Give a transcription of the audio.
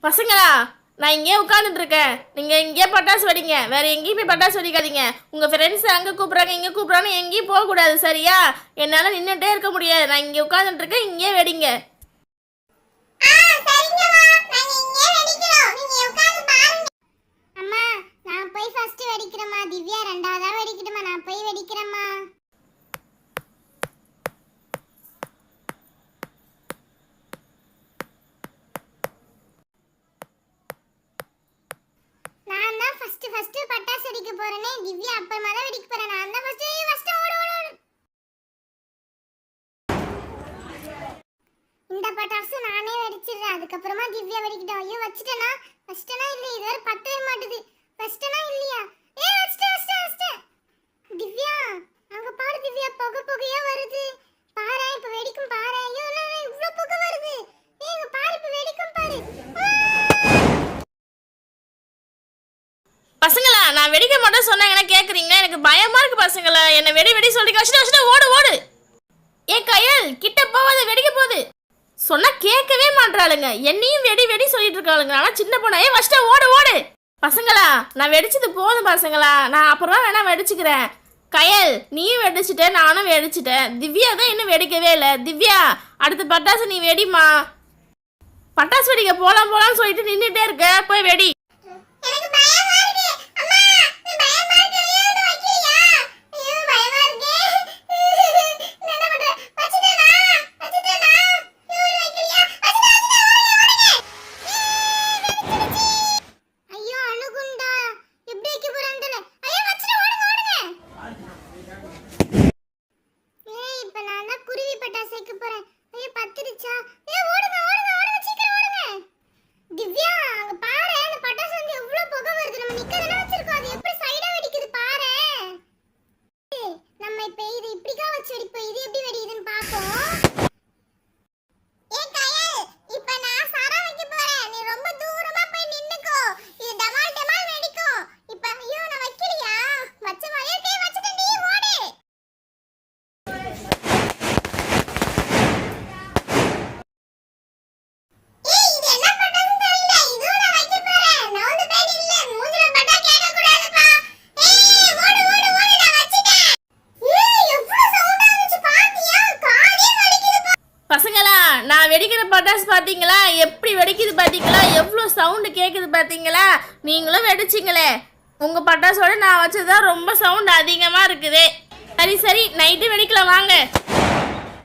பசங்களா, நான் இங்கேயே உட்காந்துட்டு இருக்கேன். நீங்க இங்கேயே பட்டாசு வெடிங்க. வேற எங்கேயும் போய் பட்டாசு வெடிக்காதீங்க. உங்க ஃப்ரெண்ட்ஸ் அங்க கூப்பிடுறாங்க இங்க கூப்பிடுறாங்க எங்கேயும் போக கூடாது, சரியா? என்னால நின்னுட்டே இருக்க முடியாது. நான் இங்கே உட்காந்துட்டு இருக்கேன், இங்கேயே வெடிங்க. அம்மா நான் போய் ஃபர்ஸ்ட் வெடிக்கிறேம்மா. திவ்யா ரெண்டாவதா வெடிக்கட்டுமா? நான் போய் வெடிக்கிறேம்மா. நான் தான் ஃபர்ஸ்ட் பட்டாசு வெடிக்க போறேனே. திவ்யா அப்புறமா தான் வெடிக்க போறேன். நான் தான் ஃபர்ஸ்ட் ஓடு ஓடு ஓடு. இந்த பட்டாசு நானே வெடிச்சிடுறேன். அதுக்கப்புறமா திவ்யா வெடிக்கிட்டோம். ஐயோ வச்சிட்டேனா இல்லை இது வரை பத்தவே மாட்டுது. வச்சிட்டேனா இல்லையா? வச்சிட்டேன். திவ்யா அங்க பாரு திவ்யா, புகையா வருது பாரு. இப்ப வெடிக்கும் பாரு. ஐயோ இவ்ளோ புகை வருது. இங்க பாரு இப்ப வெடிக்கும் பாரு. பசங்களா, நான் வெடிக்க மாட்டேன் சொன்னாங்கன்னா கேக்குறீங்களா? எனக்கு பயமா இருக்கு பசங்களா. என்ன வெடி வெடி சொல்லி வச்சுட்டு ஓடு ஓடு. ஏன் கையல் கிட்ட போவாத, வெடிக்க போகுது. சொன்னா கேட்கவே மாட்டாளுங்க. என்னையும் வெடி வெடி சொல்லிட்டு இருக்காளுங்க. ஆனா சின்ன பொண்ணு வச்சுட்டு ஓடு ஓடு. பசங்களா, நான் வெடிச்சது போதும் பசங்களா. நான் அப்புறமா வேணா வெடிச்சுக்கிறேன். கயல் நீயும் வெடிச்சுட்ட, நானும் வெடிச்சுட்டேன். திவ்யா தான் இன்னும் வெடிக்கவே இல்லை. திவ்யா அடுத்த பட்டாசு நீ வெடிமா. பட்டாசு வெடிக்க போலாம்னு சொல்லிட்டு நின்றுட்டே இருக்க, போய் வெடி. நான் வெடிக்கிற பட்டாசு பார்த்தீங்களா? எப்படி வெடிக்குது பார்த்தீங்களா? எவ்வளோ சவுண்டு கேட்குது பார்த்தீங்களா? நீங்களும் வெடிச்சிங்களே. உங்கள் பட்டாசோட நான் வச்சதுதான் ரொம்ப சவுண்டு அதிகமாக இருக்குது. சரி நைட்டு வெடிக்கலாம் வாங்க.